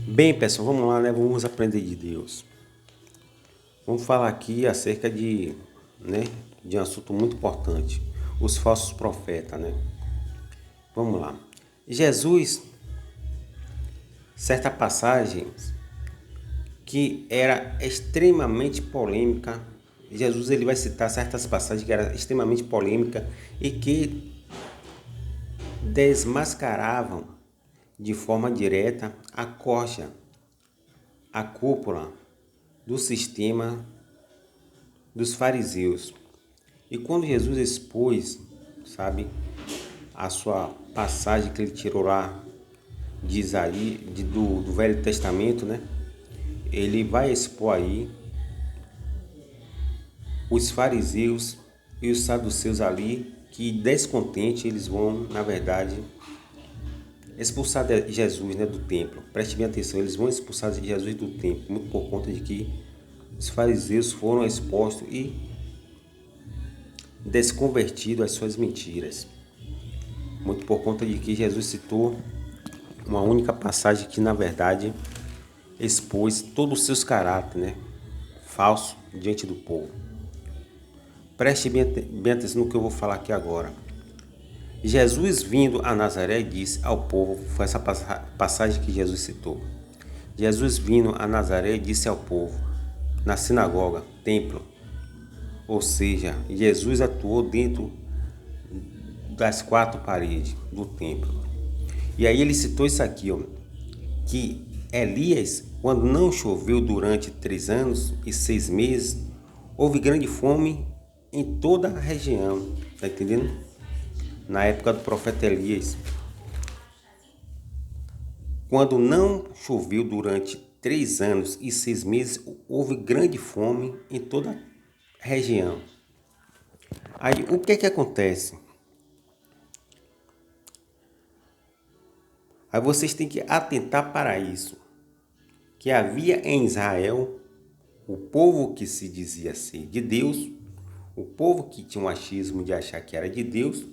Bem, pessoal, vamos lá, né? Vamos aprender de Deus. Vamos falar aqui acerca de um assunto muito importante, os falsos profetas, né? Vamos lá. Jesus, certa passagem que era extremamente polêmica, Jesus ele vai citar certas passagens que era extremamente polêmica e que desmascaravam de forma direta a corja, a cúpula do sistema dos fariseus. E quando Jesus expôs, sabe, a sua passagem que ele tirou lá de Isaías, do Velho Testamento, né? Ele vai expor aí os fariseus e os saduceus ali, que descontente eles vão, na verdade, expulsar Jesus, né, do templo. Preste bem atenção, eles vão expulsar Jesus do templo, muito por conta de que os fariseus foram expostos e desconvertidos às suas mentiras. Muito por conta de que Jesus citou uma única passagem que, na verdade, expôs todos os seus caráteres, né, falso diante do povo. Preste bem atenção no que eu vou falar aqui agora. Jesus vindo a Nazaré disse ao povo, foi essa passagem que Jesus citou. Jesus vindo a Nazaré disse ao povo, na sinagoga, templo, ou seja, Jesus atuou dentro das quatro paredes do templo. E aí ele citou isso aqui, ó, que Elias, quando não choveu durante 3 anos e 6 meses, houve grande fome em toda a região, tá entendendo? Na época do profeta Elias. Quando não choveu durante 3 anos e 6 meses, houve grande fome em toda a região. Aí o que é que acontece? Aí vocês têm que atentar para isso, que havia em Israel o povo que se dizia ser de Deus, o povo que tinha um achismo de achar que era de Deus,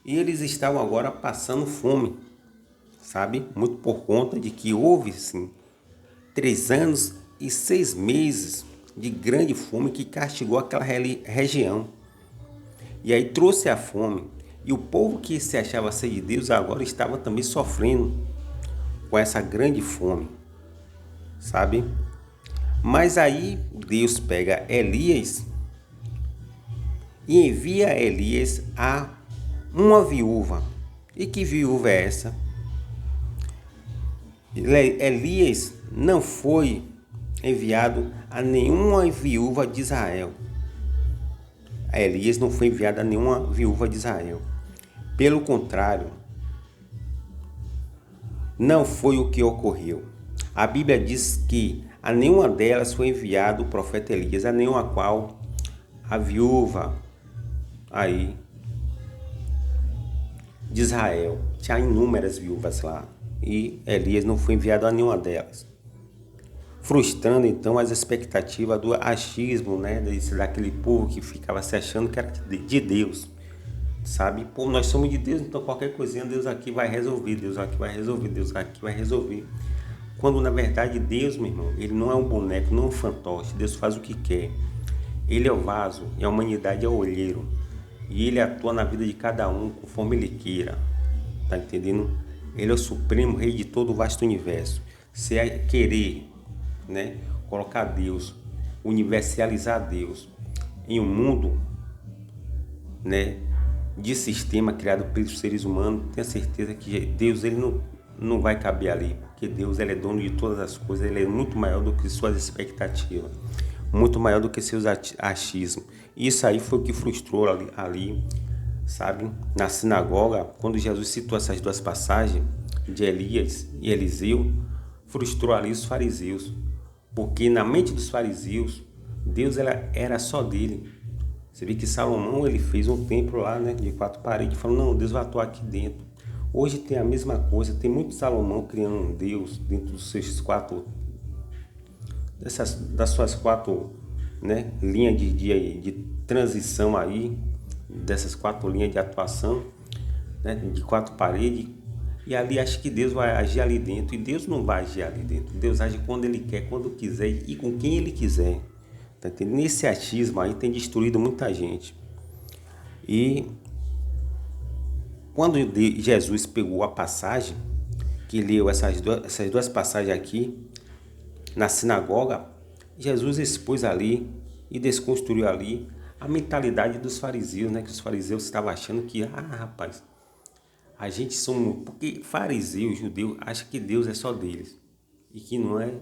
e eles estavam agora passando fome, sabe? Muito por conta de que houve, sim, 3 anos e 6 meses de grande fome que castigou aquela região. E aí trouxe a fome. E o povo que se achava ser de Deus agora estava também sofrendo com essa grande fome, sabe? Mas aí Deus pega Elias e envia Elias a uma viúva. E que viúva é essa? Elias não foi enviado a nenhuma viúva de Israel. Elias não foi enviado a nenhuma viúva de Israel. Pelo contrário, não foi o que ocorreu. A Bíblia diz que a nenhuma delas foi enviado o profeta Elias, a nenhuma qual a viúva aí de Israel. Tinha inúmeras viúvas lá e Elias não foi enviado a nenhuma delas. Frustrando então as expectativas do achismo, né, daquele povo que ficava se achando que era de Deus. Sabe? Pô, nós somos de Deus, então qualquer coisinha Deus aqui vai resolver, Deus aqui vai resolver, Deus aqui vai resolver. Quando na verdade Deus, meu irmão, ele não é um boneco, não é um fantoche, Deus faz o que quer. Ele é o vaso e a humanidade é o olheiro. E ele atua na vida de cada um conforme ele queira. Tá entendendo? Ele é o supremo rei de todo o vasto universo. Se é querer, né, colocar Deus, universalizar Deus em um mundo, né, de sistema criado pelos seres humanos, tenha certeza que Deus ele não vai caber ali, porque Deus ele é dono de todas as coisas, ele é muito maior do que suas expectativas, muito maior do que seus achismos. Isso aí foi o que frustrou ali, sabe, na sinagoga, quando Jesus citou essas duas passagens de Elias e Eliseu, frustrou ali os fariseus, porque na mente dos fariseus, Deus era só dele. Você vê que Salomão ele fez um templo lá, né, de 4 paredes, falando, não, Deus vai atuar aqui dentro. Hoje tem a mesma coisa, tem muito Salomão criando um Deus dentro dos seus das suas 4, né, linhas de transição aí, dessas 4 linhas de atuação, né, de 4 paredes. E ali acha que Deus vai agir ali dentro. E Deus não vai agir ali dentro. Deus age quando Ele quer, quando quiser e com quem Ele quiser. Tá entendendo? Esse achismo aí tem destruído muita gente. E quando Jesus pegou a passagem, que leu essas duas passagens aqui, na sinagoga, Jesus expôs ali e desconstruiu ali a mentalidade dos fariseus, né? Que os fariseus estavam achando que, rapaz, a gente somos... Porque fariseu, judeu, acha que Deus é só deles e que não é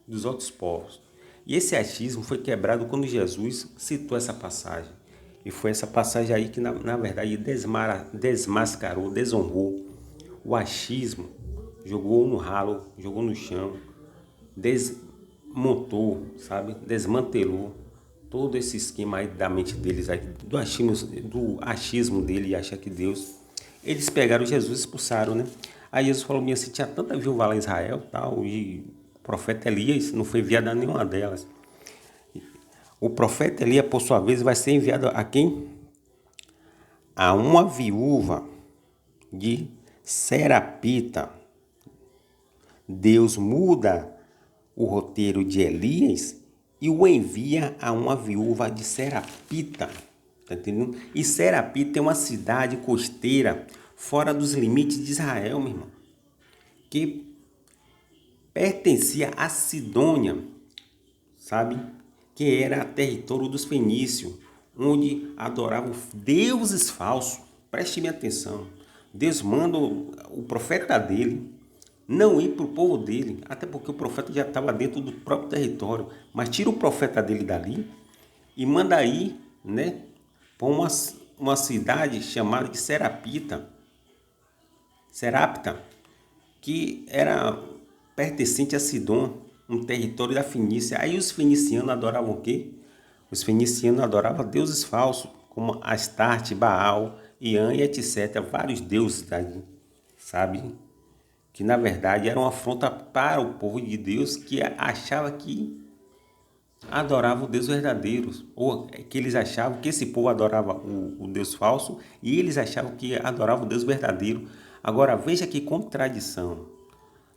dos outros povos. E esse achismo foi quebrado quando Jesus citou essa passagem. E foi essa passagem aí que, na verdade, desmascarou, desonrou o achismo, jogou no ralo, jogou no chão, desmontou, sabe? Desmantelou todo esse esquema aí da mente deles, aí, do achismo dele e achar que Deus... Eles pegaram Jesus e expulsaram, né? Aí Jesus falou assim, tinha tanta viúva lá em Israel, tal, e o profeta Elias não foi enviado a nenhuma delas. O profeta Elias, por sua vez, vai ser enviado a quem? A uma viúva de Serapita. Deus muda o roteiro de Elias e o envia a uma viúva de Serapita. Tá entendendo? E Serapita é uma cidade costeira fora dos limites de Israel, meu irmão, que pertencia a Sidônia, sabe? Que era território dos fenícios, onde adoravam deuses falsos. Preste bem atenção. Deus manda o profeta dele não ir para o povo dele, até porque o profeta já estava dentro do próprio território, mas tira o profeta dele dali e manda ir, né, para uma cidade chamada de Serapita, que era pertencente a Sidom, um território da Fenícia. Aí os fenicianos adoravam o quê? Os fenicianos adoravam deuses falsos, como Astarte, Baal, Iã e etc. Vários deuses daí, sabe? Que na verdade era uma afronta para o povo de Deus que achava que adorava o Deus verdadeiro, ou que eles achavam que esse povo adorava o Deus falso e eles achavam que adorava o Deus verdadeiro. Agora veja que contradição.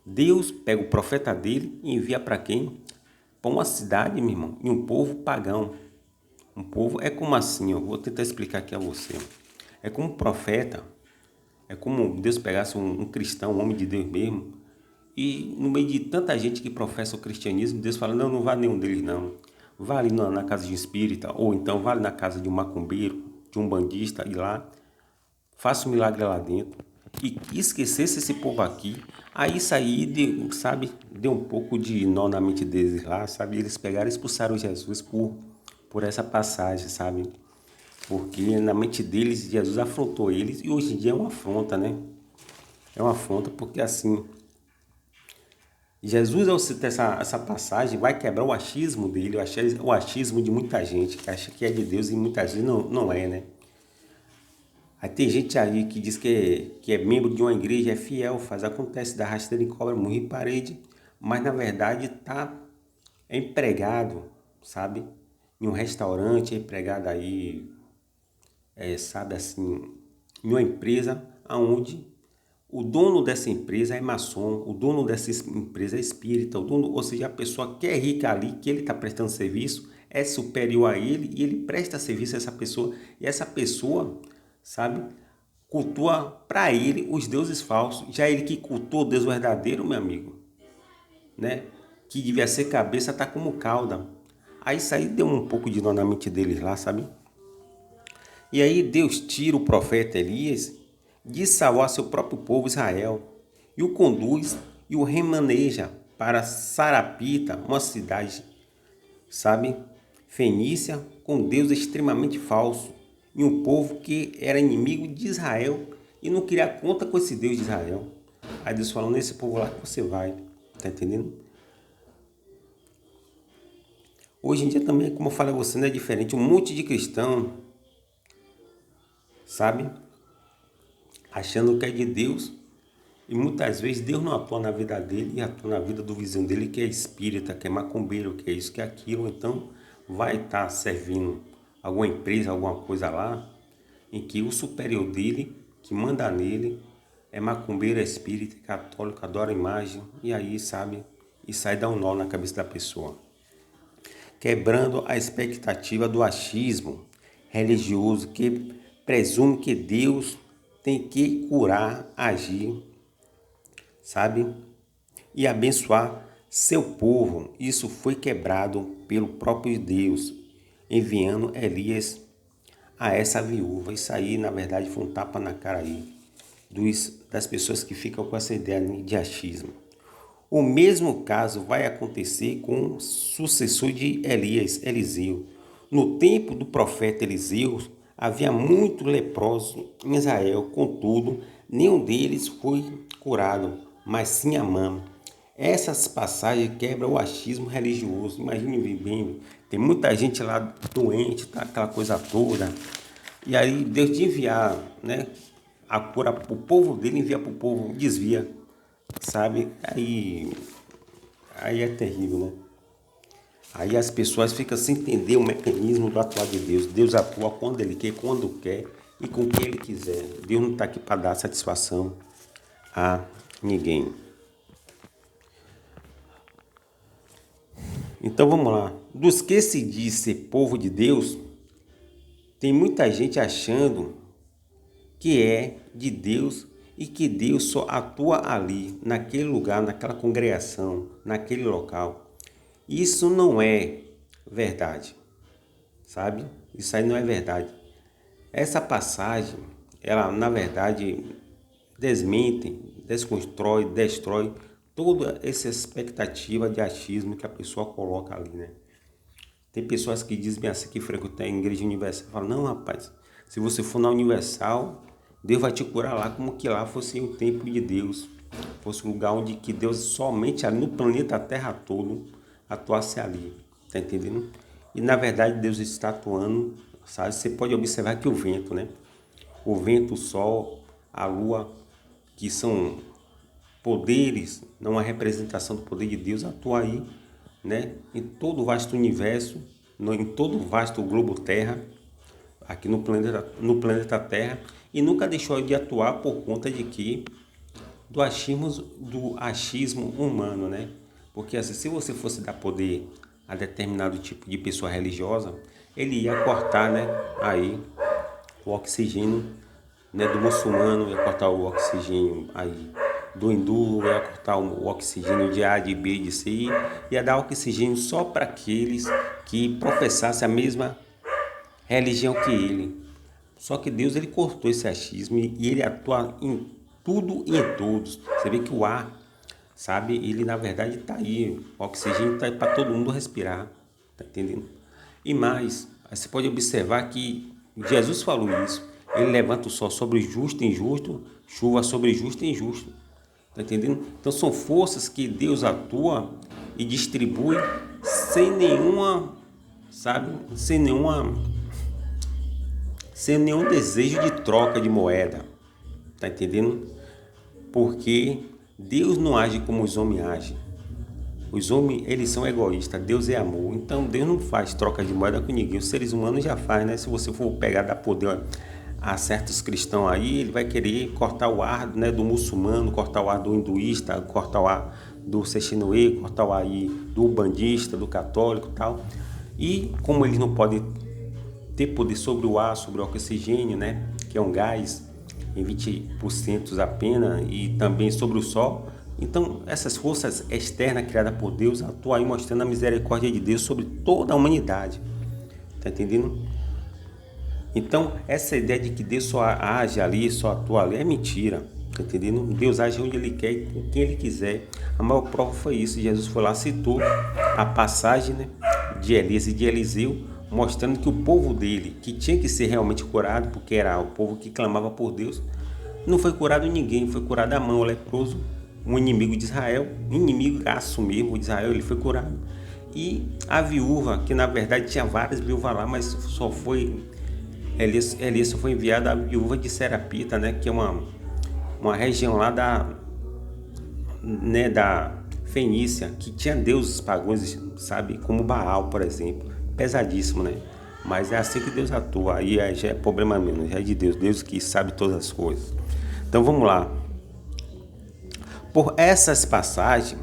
Deus pega o profeta dele e envia para quem? Para uma cidade, meu irmão, e um povo pagão. Um povo é como assim, vou tentar explicar aqui a você. É como um profeta, é como Deus pegasse um cristão, um homem de Deus mesmo, e no meio de tanta gente que professa o cristianismo, Deus fala, não vá nenhum deles não. Vá ali na casa de um espírita, ou então vá ali na casa de um macumbeiro, de um bandista, e lá, faça um milagre lá dentro. E esquecesse esse povo aqui, aí isso aí, sabe, deu um pouco de nó na mente deles lá, sabe? Eles pegaram e expulsaram Jesus por essa passagem, sabe? Porque na mente deles, Jesus afrontou eles, e hoje em dia é uma afronta, né? É uma afronta porque assim... Jesus, ao citar essa passagem, vai quebrar o achismo dele, o achismo de muita gente, que acha que é de Deus e muitas vezes não é, né? Aí tem gente aí que diz que é membro de uma igreja, é fiel, acontece da rasteira de cobra, morre em parede, mas na verdade é empregado, sabe? Em um restaurante, é empregado aí, sabe assim, em uma empresa onde o dono dessa empresa é maçom, o dono dessa empresa é espírita, ou seja, a pessoa que é rica ali, que ele está prestando serviço, é superior a ele e ele presta serviço a essa pessoa. E essa pessoa, sabe, cultua para ele os deuses falsos. Já ele que cultua o Deus verdadeiro, meu amigo, né, que devia ser cabeça, tá como cauda. Aí isso aí deu um pouco de nó na mente deles lá, sabe? E aí Deus tira o profeta Elias de salvar seu próprio povo Israel e o conduz e o remaneja para Sarapita, uma cidade, sabe, fenícia, com Deus extremamente falso e um povo que era inimigo de Israel e não queria conta com esse Deus de Israel. Aí Deus falou, nesse povo lá que você vai, tá entendendo? Hoje em dia também, como eu falei a você, não é diferente, um monte de cristão, sabe, achando que é de Deus, e muitas vezes Deus não atua na vida dele e atua na vida do vizinho dele, que é espírita, que é macumbeiro, que é isso, que é aquilo. Então vai estar servindo alguma empresa, alguma coisa lá, em que o superior dele, que manda nele, é macumbeiro, é espírita, é católico, adora a imagem, e aí, sabe, e sai dar um nó na cabeça da pessoa. Quebrando a expectativa do achismo religioso que presume que Deus tem que curar, agir, sabe, e abençoar seu povo. Isso foi quebrado pelo próprio Deus, enviando Elias a essa viúva. Isso aí, na verdade, foi um tapa na cara aí das pessoas que ficam com essa ideia de achismo. O mesmo caso vai acontecer com o sucessor de Elias, Eliseu. No tempo do profeta Eliseu, havia muitos leprosos em Israel, contudo, nenhum deles foi curado, mas sim Amã. Essas passagens quebram o achismo religioso. Imagine bem, tem muita gente lá doente, tá, aquela coisa toda. E aí Deus de enviar, né, a cura para o povo dele, envia para o povo, desvia, sabe? Aí é terrível, né? Aí as pessoas ficam sem entender o mecanismo do atuar de Deus. Deus atua quando Ele quer, quando quer e com quem Ele quiser. Deus não está aqui para dar satisfação a ninguém. Então vamos lá. Dos que se diz ser povo de Deus, tem muita gente achando que é de Deus e que Deus só atua ali, naquele lugar, naquela congregação, naquele local. Isso não é verdade, sabe? Isso aí não é verdade. Essa passagem, ela na verdade desmente, desconstrói, destrói toda essa expectativa de achismo que a pessoa coloca ali, né? Tem pessoas que dizem assim, que frequentam a igreja universal, falam, não, rapaz, se você for na Universal, Deus vai te curar lá, como que lá fosse o templo de Deus, fosse um lugar onde que Deus somente ali no planeta Terra todo atuasse ali, tá entendendo? E na verdade Deus está atuando, sabe? Você pode observar que o vento, né? O vento, o sol, a lua, que são poderes, não a representação do poder de Deus, atua aí, né? Em todo o vasto universo, em todo o vasto globo Terra, aqui no planeta Terra, e nunca deixou de atuar por conta de que do achismo humano, né? Porque assim, se você fosse dar poder a determinado tipo de pessoa religiosa, ele ia cortar, né, aí o oxigênio, né, do muçulmano, ia cortar o oxigênio aí do hindu, ia cortar o oxigênio de A, de B, de C, ia dar oxigênio só para aqueles que professassem a mesma religião que ele. Só que Deus, ele cortou esse achismo e ele atua em tudo e em todos. Você vê que o ar, sabe, ele na verdade está aí, o oxigênio está aí para todo mundo respirar, tá entendendo? E mais, você pode observar que Jesus falou isso, ele levanta o sol sobre justo e injusto, chuva sobre justo e injusto, tá entendendo? Então são forças que Deus atua e distribui sem nenhuma, sabe, sem nenhum desejo de troca de moeda, tá entendendo? Porque Deus não age como os homens agem. Os homens, eles são egoístas, Deus é amor. Então Deus não faz troca de moeda com ninguém. Os seres humanos já fazem, né? Se você for pegar, dar poder a certos cristãos aí, ele vai querer cortar o ar, né, do muçulmano, cortar o ar do hinduísta, cortar o ar do sexinoe, cortar o ar aí do ubandista, do católico e tal. E como eles não podem ter poder sobre o ar, sobre o oxigênio, né, que é um gás em 20% apenas, e também sobre o sol. Então, essas forças externas criadas por Deus atuam aí mostrando a misericórdia de Deus sobre toda a humanidade. Tá entendendo? Então, essa ideia de que Deus só age ali, só atua ali, é mentira. Tá entendendo? Deus age onde Ele quer e com quem Ele quiser. A maior prova foi isso. Jesus foi lá, citou a passagem, né, de Elias e de Eliseu, mostrando que o povo dele, que tinha que ser realmente curado, porque era o povo que clamava por Deus, não foi curado ninguém, foi curado Amã, o leproso, um inimigo de Israel, inimigaço mesmo de Israel, ele foi curado. E a viúva, que na verdade tinha várias viúvas lá, mas só foi, Elias só foi enviado a viúva de Serapita, né, que é uma região lá da Fenícia, que tinha deuses pagãos, sabe, como Baal, por exemplo. Pesadíssimo, né? Mas é assim que Deus atua. Aí já é problema menos, já é de Deus. Deus que sabe todas as coisas. Então vamos lá. por essas passagens,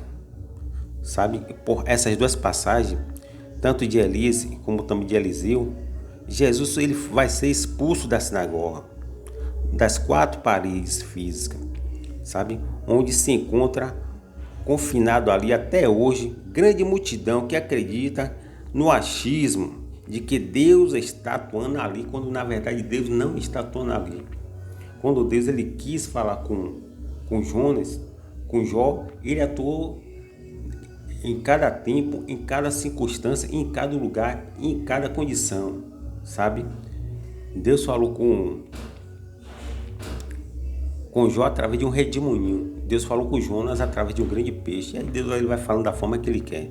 sabe? Por essas duas passagens, tanto de Elias como também de Eliseu, Jesus ele vai ser expulso da sinagoga, das quatro paredes físicas, sabe? Onde se encontra confinado ali até hoje grande multidão que acredita no achismo de que Deus está atuando ali, quando na verdade Deus não está atuando ali. Quando Deus ele quis falar com Jonas, com Jó, ele atuou em cada tempo, em cada circunstância, em cada lugar, em cada condição, sabe? Deus falou com Jó através de um redemoinho. Deus falou com Jonas através de um grande peixe. E aí Deus ele vai falando da forma que ele quer.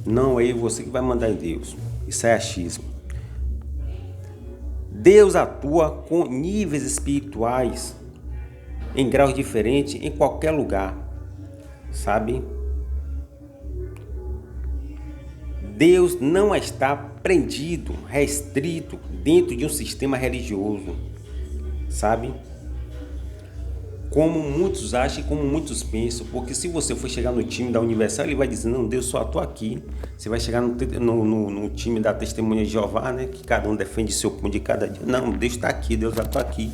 Não é você que vai mandar em Deus. Isso é achismo. Deus atua com níveis espirituais em graus diferentes em qualquer lugar, sabe? Deus não está prendido, restrito dentro de um sistema religioso, sabe? Como muitos acham e como muitos pensam, porque se você for chegar no time da Universal, ele vai dizer, não, Deus só atua aqui. Você vai chegar no time da Testemunha de Jeová, né, que cada um defende seu ponto de cada dia. Não, Deus está aqui, Deus atua aqui.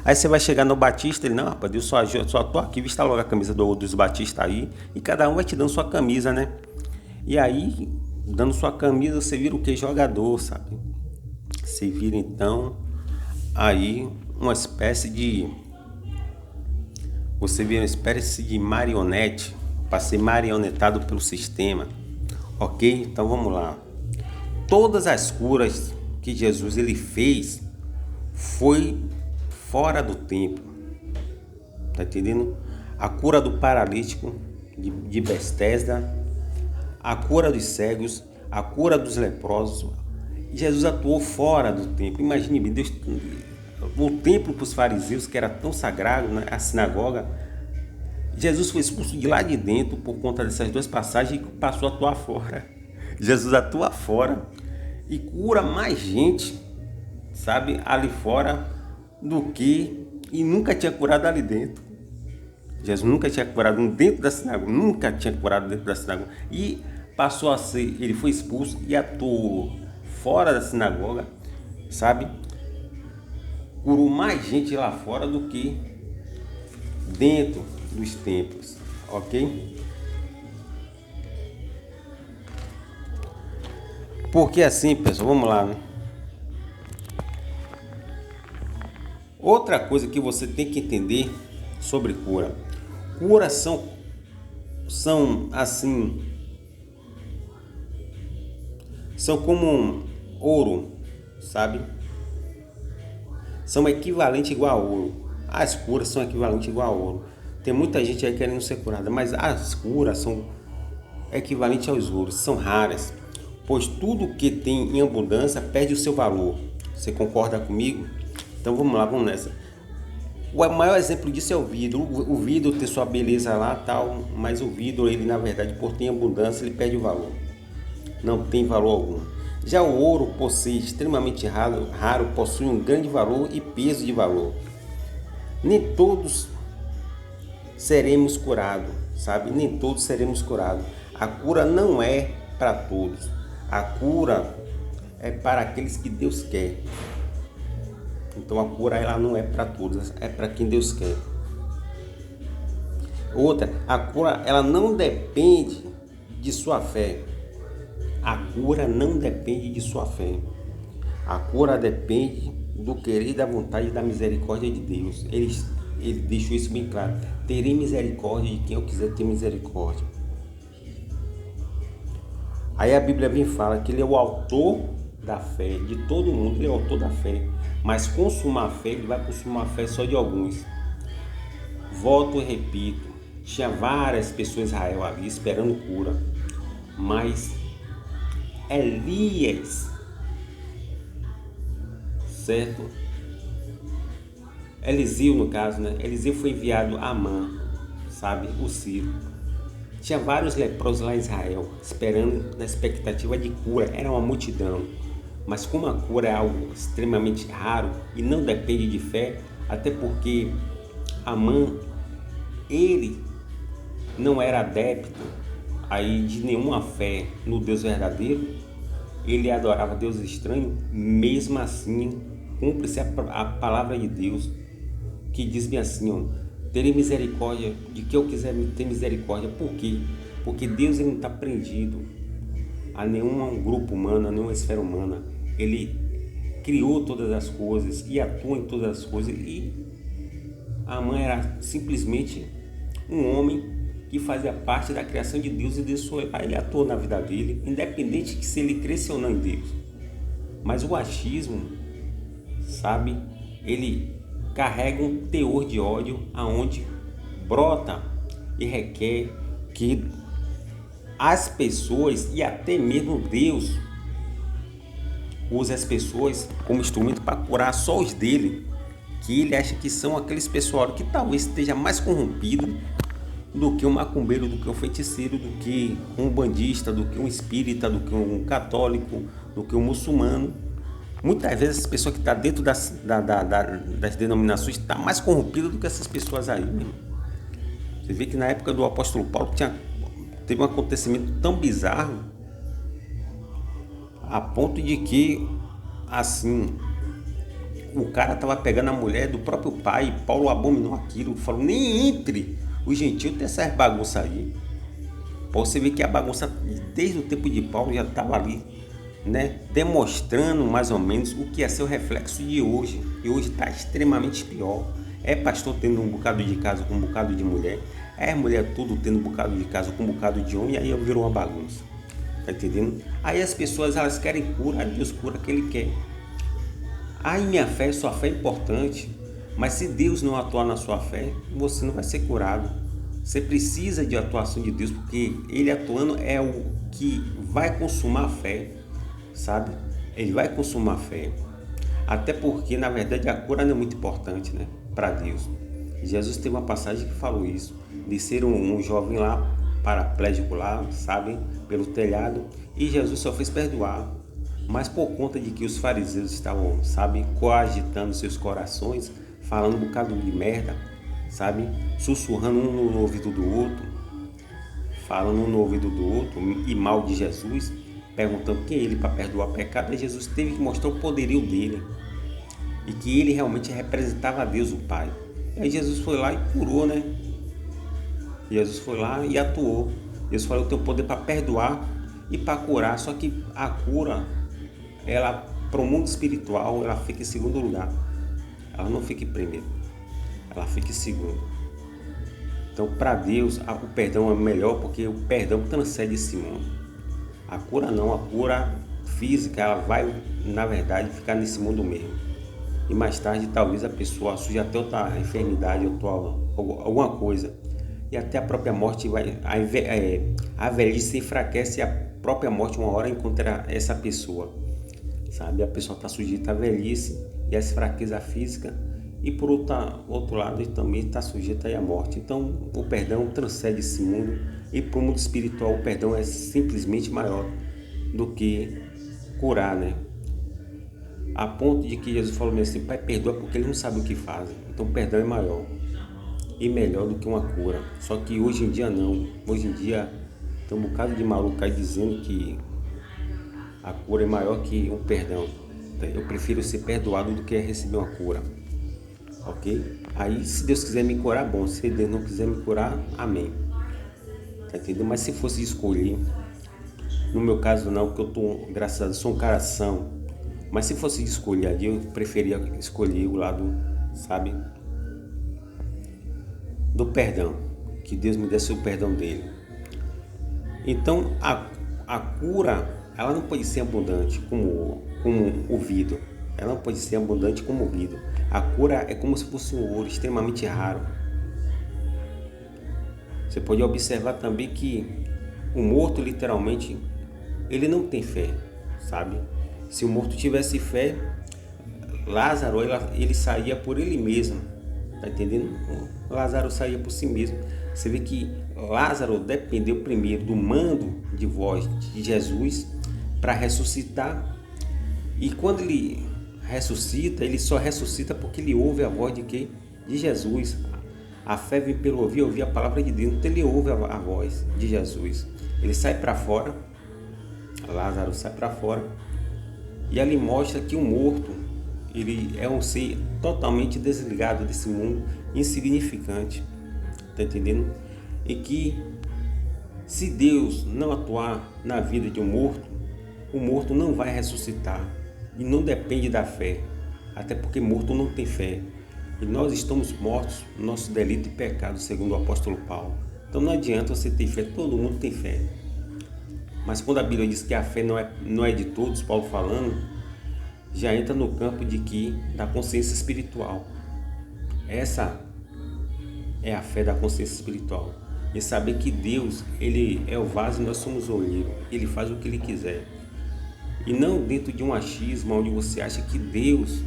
Aí você vai chegar no Batista, ele, não, rapaz, Deus só atua aqui, vista logo a camisa dos Batistas aí, e cada um vai te dando sua camisa, né? E aí, dando sua camisa, você vira o que? Jogador, sabe? Você vira, então, aí uma espécie de... Você vira uma espécie de marionete para ser marionetado pelo sistema, ok? Então vamos lá. Todas as curas que Jesus ele fez foi fora do templo, tá entendendo? A cura do paralítico de Betesda, a cura dos cegos, a cura dos leprosos. Jesus atuou fora do templo. Imagine bem, Deus... O templo para os fariseus, que era tão sagrado, né? A sinagoga, Jesus foi expulso de lá de dentro por conta dessas duas passagens e passou a atuar fora. Jesus atua fora e cura mais gente, sabe, ali fora do que... E nunca tinha curado ali dentro. Jesus nunca tinha curado dentro da sinagoga, nunca tinha curado dentro da sinagoga. E passou a ser, ele foi expulso e atuou fora da sinagoga, sabe? Curou mais gente lá fora do que dentro dos templos, ok? Porque assim, pessoal, vamos lá, né? Outra coisa que você tem que entender sobre cura. Curas são assim, são como um ouro, sabe? São equivalentes igual a ouro. As curas são equivalentes igual a ouro. Tem muita gente aí querendo ser curada, mas as curas são equivalentes aos ouros, são raras, pois tudo que tem em abundância perde o seu valor. Você concorda comigo? Então vamos lá, vamos nessa. O maior exemplo disso é o vidro. O vidro tem sua beleza lá, tal, mas o vidro, ele na verdade, por ter abundância, ele perde o valor. Não tem valor algum. Já o ouro, por ser extremamente raro, possui um grande valor e peso de valor. Nem todos seremos curados, sabe? Nem todos seremos curados. A cura não é para todos. A cura é para aqueles que Deus quer. Então a cura ela não é para todos, é para quem Deus quer. Outra, a cura ela não depende de sua fé. A cura não depende de sua fé. A cura depende do querer e da vontade e da misericórdia de Deus. Ele deixou isso bem claro. Terei misericórdia de quem eu quiser ter misericórdia. Aí a Bíblia vem e fala que ele é o autor da fé, de todo mundo, ele é o autor da fé. Mas consumar a fé, ele vai consumar a fé só de alguns. Volto e repito, tinha várias pessoas em Israel ali esperando cura. Mas Elias, certo? Eliseu no caso, né? Eliseu foi enviado a Amã, sabe? O Ciro. Tinha vários leprosos lá em Israel, esperando na expectativa de cura. Era uma multidão. Mas como a cura é algo extremamente raro e não depende de fé, até porque Amã, ele não era adepto aí de nenhuma fé no Deus verdadeiro, ele adorava Deus estranho, mesmo assim, cumpre-se a palavra de Deus, que diz bem assim, ó, terei misericórdia de que eu quiser ter misericórdia. Por quê? Porque Deus ele não está prendido a nenhum grupo humano, a nenhuma esfera humana. Ele criou todas as coisas e atua em todas as coisas. E a mãe era simplesmente um homem que fazia parte da criação de Deus, e Deus foi lá, ele atuou na vida dele, independente de se ele cresce ou não em Deus. Mas o achismo, sabe, ele carrega um teor de ódio aonde brota e requer que as pessoas e até mesmo Deus use as pessoas como instrumento para curar só os dele, que ele acha que são aqueles pessoal que talvez esteja mais corrompido do que um macumbeiro, do que um feiticeiro, do que um bandista, do que um espírita, do que um católico, do que um muçulmano. Muitas vezes essa pessoa que está dentro das denominações está mais corrompida do que essas pessoas aí, mesmo. Você vê que na época do apóstolo Paulo teve um acontecimento tão bizarro, a ponto de que, assim, o cara estava pegando a mulher do próprio pai, e Paulo abominou aquilo, falou, nem entre os gentios tem essa bagunça aí. Pra você ver que a bagunça, desde o tempo de Paulo, já estava ali, né, demonstrando mais ou menos o que é ser o reflexo de hoje. E hoje está extremamente pior. É pastor tendo um bocado de casa com um bocado de mulher, é mulher tudo tendo um bocado de casa com um bocado de homem, e aí virou uma bagunça. Tá entendendo? Aí as pessoas, elas querem cura, aí Deus cura que ele quer. Aí minha fé, sua fé é importante, mas se Deus não atuar na sua fé, você não vai ser curado. Você precisa de atuação de Deus, porque ele atuando é o que vai consumar a fé, sabe? Ele vai consumar a fé. Até porque, na verdade, a cura não é muito importante, né, para Deus. Jesus teve uma passagem que falou isso, de ser um jovem lá, paraplégico lá, sabe, pelo telhado, e Jesus só fez perdoar. Mas por conta de que os fariseus estavam, sabe, coagitando seus corações, falando um bocado de merda, sabe, sussurrando um no ouvido do outro, falando um no ouvido do outro e mal de Jesus, perguntando quem é ele para perdoar pecado, e Jesus teve que mostrar o poderio dele e que ele realmente representava a Deus, o Pai. E aí Jesus foi lá e curou, né? Jesus foi lá e atuou. Jesus falou: eu tenho poder para perdoar e para curar. Só que a cura, ela, para o mundo espiritual, ela fica em segundo lugar. Ela não fica em primeiro, ela fica em segundo. Então, para Deus, o perdão é melhor, porque o perdão transcende esse mundo. A cura não, a cura física, ela vai, na verdade, ficar nesse mundo mesmo. E mais tarde, talvez a pessoa surja até outra enfermidade, alguma coisa. E até a própria morte vai. A velhice se enfraquece, e a própria morte uma hora encontra essa pessoa. Sabe? A pessoa está sujeita à velhice e à fraqueza física. E por outro lado, ele também está sujeito à morte. Então, o perdão transcende esse mundo. E para o mundo espiritual, o perdão é simplesmente maior do que curar, né? A ponto de que Jesus falou assim: Pai, perdoa porque eles não sabem o que fazem. Então, o perdão é maior e melhor do que uma cura. Só que hoje em dia não. Hoje em dia tem um bocado de maluco aí dizendo que a cura é maior que um perdão. Eu prefiro ser perdoado do que receber uma cura. Ok? Aí, se Deus quiser me curar, bom. Se Deus não quiser me curar, amém. Tá entendendo? Mas se fosse escolher, no meu caso não, porque eu tô, graças a Deus, sou um cara são. Mas se fosse escolher ali, eu preferia escolher o lado, sabe, do perdão. Que Deus me desse o perdão dele. Então, a cura, ela não pode ser abundante como o vidro. Ela não pode ser abundante como o vidro. A cura é como se fosse um ouro extremamente raro. Você pode observar também que o morto, literalmente, ele não tem fé, sabe? Se o morto tivesse fé, Lázaro, ele saía por ele mesmo, tá entendendo? Lázaro saía por si mesmo. Você vê que Lázaro dependeu primeiro do mando de voz de Jesus para ressuscitar. E quando ele ressuscita, ele só ressuscita porque ele ouve a voz de quem? De Jesus. A fé vem pelo ouvir a palavra de Deus. Então ele ouve a voz de Jesus. Ele sai para fora, Lázaro sai para fora, e ali mostra que o morto, ele é um ser totalmente desligado desse mundo, insignificante, tá entendendo? E que se Deus não atuar na vida de um morto, o morto não vai ressuscitar, e não depende da fé, até porque morto não tem fé. E nós estamos mortos no nosso delito e pecado, segundo o apóstolo Paulo. Então não adianta você ter fé, todo mundo tem fé. Mas quando a Bíblia diz que a fé não é de todos, Paulo falando, já entra no campo da consciência espiritual. Essa é a fé da consciência espiritual. E saber que Deus, ele é o vaso e nós somos o oleiro. Ele faz o que ele quiser. E não dentro de um achismo onde você acha que Deus,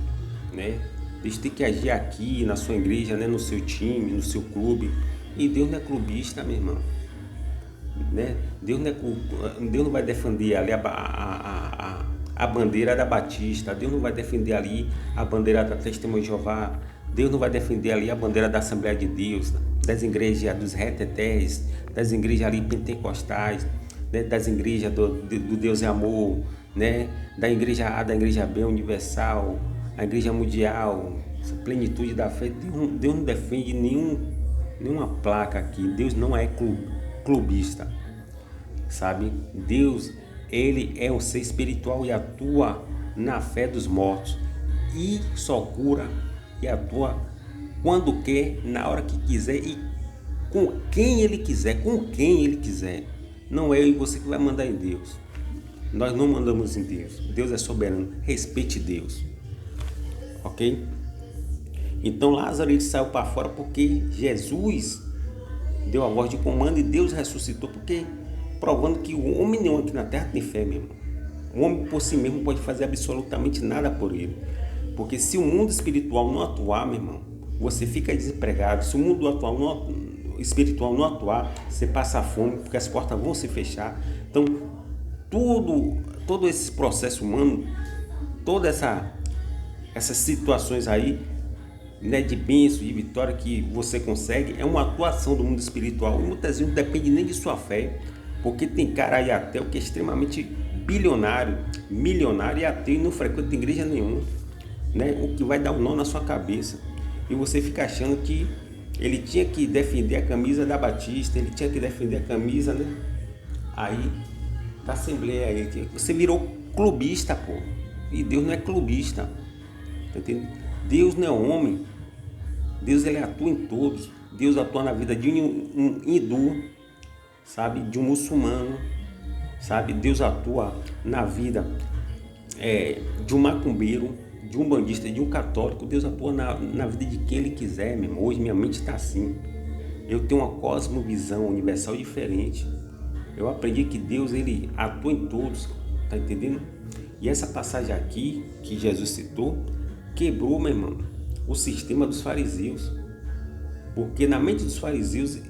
né, Deus tem que agir aqui na sua igreja, né, no seu time, no seu clube. E Deus não é clubista, meu irmão. Né? Deus não vai defender ali a bandeira da Batista. Deus não vai defender ali a bandeira da Testemunha de Jeová. Deus não vai defender ali a bandeira da Assembleia de Deus, das igrejas dos retetés, das igrejas ali pentecostais, né? Das igrejas do Deus é amor, né? Da igreja A, da igreja B, universal, a igreja mundial, essa plenitude da fé. Deus não defende nenhuma placa aqui. Deus não é clubista, sabe? Deus, ele é um ser espiritual e atua na fé dos mortos, e só cura e atua quando quer, na hora que quiser e com quem ele quiser, Não é eu e você que vai mandar em Deus. Nós não mandamos em Deus. Deus é soberano. Respeite Deus. Ok? Então Lázaro, ele saiu para fora porque Jesus deu a voz de comando e Deus ressuscitou, porque provando que o homem nenhum aqui na terra tem fé mesmo. O homem por si mesmo pode fazer absolutamente nada por ele. Porque se o mundo espiritual não atuar, meu irmão, você fica desempregado. Se o mundo espiritual não atuar, você passa fome, porque as portas vão se fechar. Então, todo esse processo humano, todas essas situações aí, né, de bênção, de vitória que você consegue, é uma atuação do mundo espiritual. E muitas vezes não depende nem de sua fé, porque tem cara aí ateu que é extremamente bilionário, milionário e ateu e não frequenta igreja nenhuma, né? O que vai dar um nó na sua cabeça. E você fica achando que ele tinha que defender a camisa da Batista, ele tinha que defender a camisa, né, aí da Assembleia aí. Você virou clubista, pô. E Deus não é clubista, tá entendendo? Deus não é homem. Deus, ele atua em todos. Deus atua na vida de um hindu, sabe, de um muçulmano, sabe? Deus atua na vida de um macumbeiro, de um bandista, de um católico. Deus atua na vida de quem ele quiser, meu irmão. Hoje minha mente está assim. Eu tenho uma cosmovisão universal diferente. Eu aprendi que Deus, ele atua em todos, tá entendendo? E essa passagem aqui que Jesus citou quebrou, meu irmão, o sistema dos fariseus. Porque na mente dos fariseus,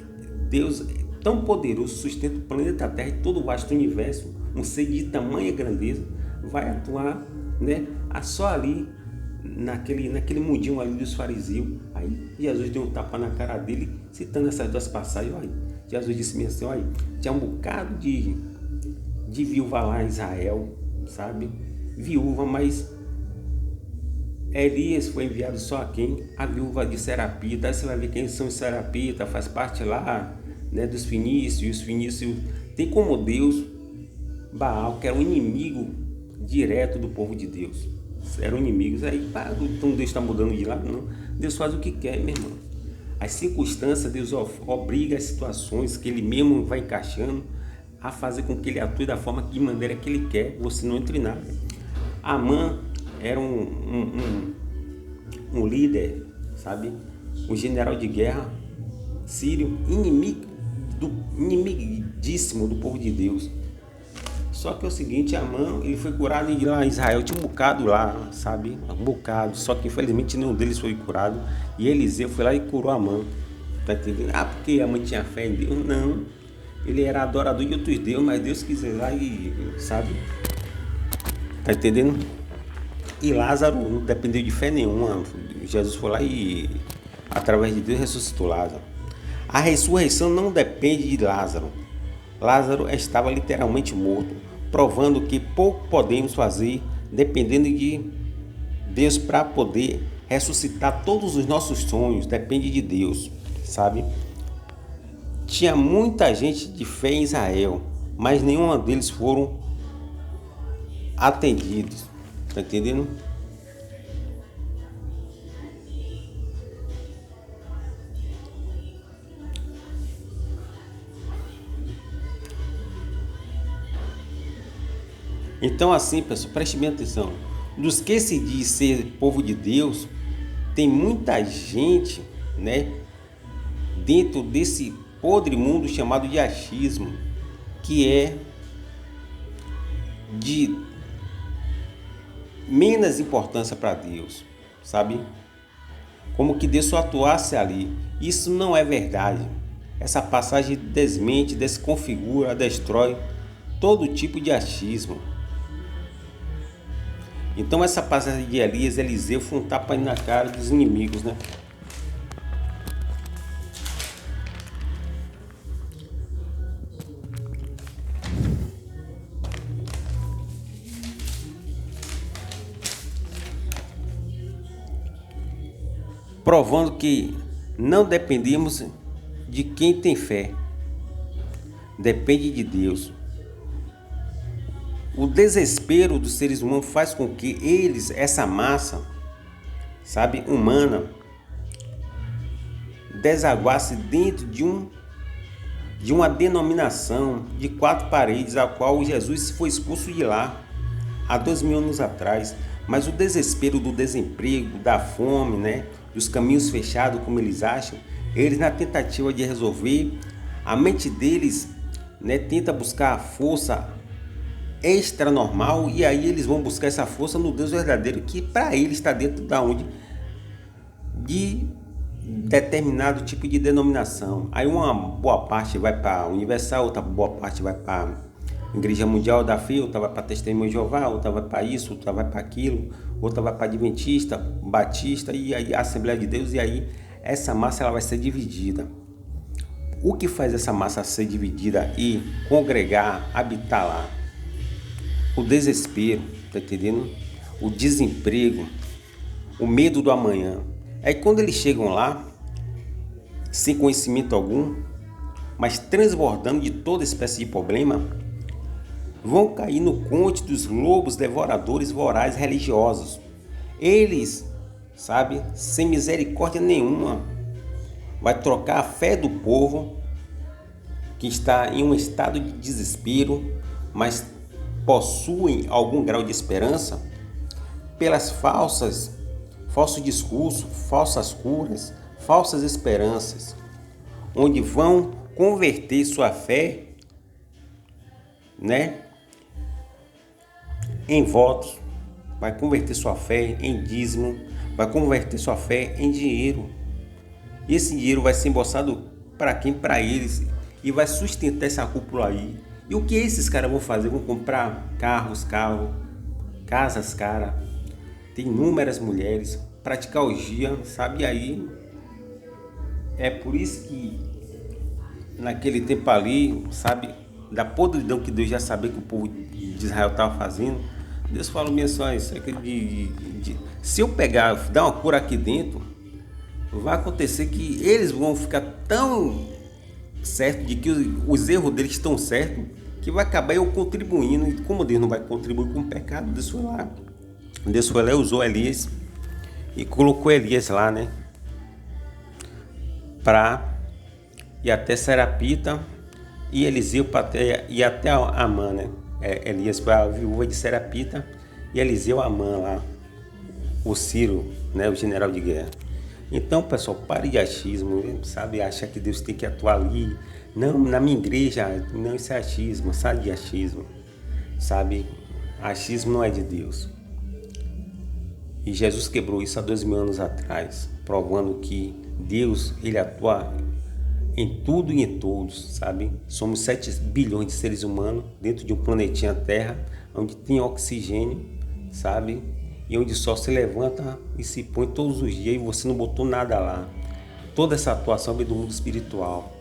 Deus é tão poderoso, sustenta o planeta Terra e todo o vasto universo, um ser de tamanha grandeza, vai atuar, né, só ali, naquele mundinho ali dos fariseus. Aí Jesus deu um tapa na cara dele, citando essas duas passagens. Olha, Jesus disse assim, olha, tinha um bocado de viúva lá em Israel, sabe? Viúva, mas Elias foi enviado só a quem? A viúva de Serapita. Aí você vai ver quem são os Serapitas, faz parte lá, né, dos fenícios. E os fenícios tem como Deus Baal, que era um inimigo direto do povo de Deus. Eram inimigos. Aí, então Deus está mudando de lado? Não. Deus faz o que quer, meu irmão. As circunstâncias, Deus obriga as situações que ele mesmo vai encaixando a fazer com que ele atue da forma, de maneira que ele quer. Você não entre em nada. Amã era um líder, sabe? Um general de guerra sírio, inimiguíssimo do povo de Deus. Só que é o seguinte, Amã, ele foi curado e lá em Israel tinha um bocado lá, sabe? Um bocado. Só que infelizmente nenhum deles foi curado. E Eliseu foi lá e curou Amã. Tá entendendo? Porque Amã tinha fé em Deus? Não. Ele era adorador de outros deuses, mas Deus quis ir lá e, sabe? Tá entendendo? E Lázaro não dependeu de fé nenhuma. Jesus foi lá e através de Deus, ressuscitou Lázaro. A ressurreição não depende de Lázaro. Lázaro estava literalmente morto, provando que pouco podemos fazer dependendo de Deus para poder ressuscitar todos os nossos sonhos. Depende de Deus, sabe? Tinha muita gente de fé em Israel, mas nenhum deles foram atendidos. Tá entendendo? Então, assim, pessoal, preste bem atenção. Dos que se diz ser povo de Deus, tem muita gente, né, dentro desse podre mundo chamado de achismo, que é de menos importância para Deus, sabe? Como que Deus só atuasse ali. Isso não é verdade. Essa passagem desmente, desconfigura, destrói todo tipo de achismo. Então essa passagem de Elias, Eliseu foi um tapa na cara dos inimigos, né? Provando que não dependemos de quem tem fé. Depende de Deus. O desespero dos seres humanos faz com que eles, essa massa, sabe, humana, desaguasse dentro de uma denominação de 4 paredes, a qual Jesus foi expulso de lá há 2000 anos atrás. Mas o desespero do desemprego, da fome, né, dos caminhos fechados, como eles acham, eles, na tentativa de resolver, a mente deles, né, tenta buscar a força extra normal, e aí eles vão buscar essa força no Deus verdadeiro, que para eles está dentro da onde? De determinado tipo de denominação. Aí uma boa parte vai para a Universal, outra boa parte vai para a Igreja Mundial da Fé, outra vai para Testemunho de Jeová, outra vai para isso, outra vai para aquilo, outra vai para Adventista, Batista, e aí a Assembleia de Deus. E aí essa massa ela vai ser dividida. O que faz essa massa ser dividida e congregar, habitar lá? O desespero, tá entendendo? O desemprego, o medo do amanhã. Aí quando eles chegam lá, sem conhecimento algum, mas transbordando de toda espécie de problema, vão cair no conte dos lobos devoradores vorazes religiosos. Eles, sabe, sem misericórdia nenhuma, vai trocar a fé do povo que está em um estado de desespero, mas possuem algum grau de esperança, pelas falsos discursos, falsas curas, falsas esperanças, onde vão converter sua fé, né, em votos, vai converter sua fé em dízimo, vai converter sua fé em dinheiro. E esse dinheiro vai ser embolsado para quem? Para eles, e vai sustentar essa cúpula aí. E o que esses caras vão fazer? Vão comprar carros, casas caras, tem inúmeras mulheres, praticar orgia, sabe? E aí é por isso que naquele tempo ali, sabe, da podridão que Deus já sabia que o povo de Israel estava fazendo, Deus falou minha só isso, se eu pegar, dar uma cura aqui dentro, vai acontecer que eles vão ficar tão certo de que os erros deles estão certos, que vai acabar eu contribuindo. E como Deus não vai contribuir com o pecado, Deus foi lá e usou Elias e colocou Elias lá, né, para ir até Serapita, e Eliseu ir até Amã, né? Elias foi a viúva de Serapita e Eliseu Amã lá, o Ciro, né, o general de guerra. Então, pessoal, pare de achismo, sabe? Acha que Deus tem que atuar ali. Não, na minha igreja, não, isso é achismo, sai de achismo, sabe? Achismo não é de Deus. E Jesus quebrou isso há 2000 anos atrás, provando que Deus, ele atua em tudo e em todos, sabe? Somos 7 bilhões de seres humanos dentro de um planetinha Terra, onde tem oxigênio, sabe? E onde o sol se levanta e se põe todos os dias e você não botou nada lá. toda essa atuação vem do mundo espiritual.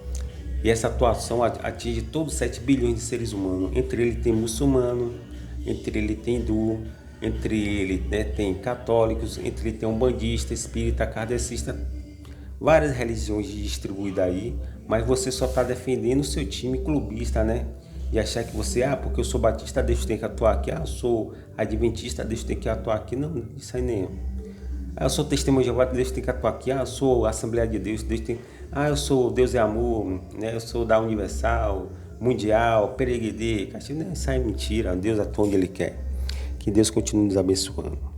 E essa atuação atinge todos os 7 bilhões de seres humanos. Entre eles tem muçulmano, entre eles tem hindu, entre eles, né, tem católicos, entre eles tem umbandista, espírita, kardecista, várias religiões distribuídas aí, mas você só está defendendo o seu time clubista, né? E achar que você, porque eu sou batista, Deus tem que atuar aqui, eu sou adventista, Deus tem que atuar aqui. Não, isso aí nem eu sou testemunho de Jeová, Deus tem que atuar aqui. Eu sou Assembleia de Deus, Deus tem. Eu sou Deus é Amor, né? Eu sou da Universal, Mundial, Pereguedê. Isso aí é mentira, Deus atua onde Ele quer. Que Deus continue nos abençoando.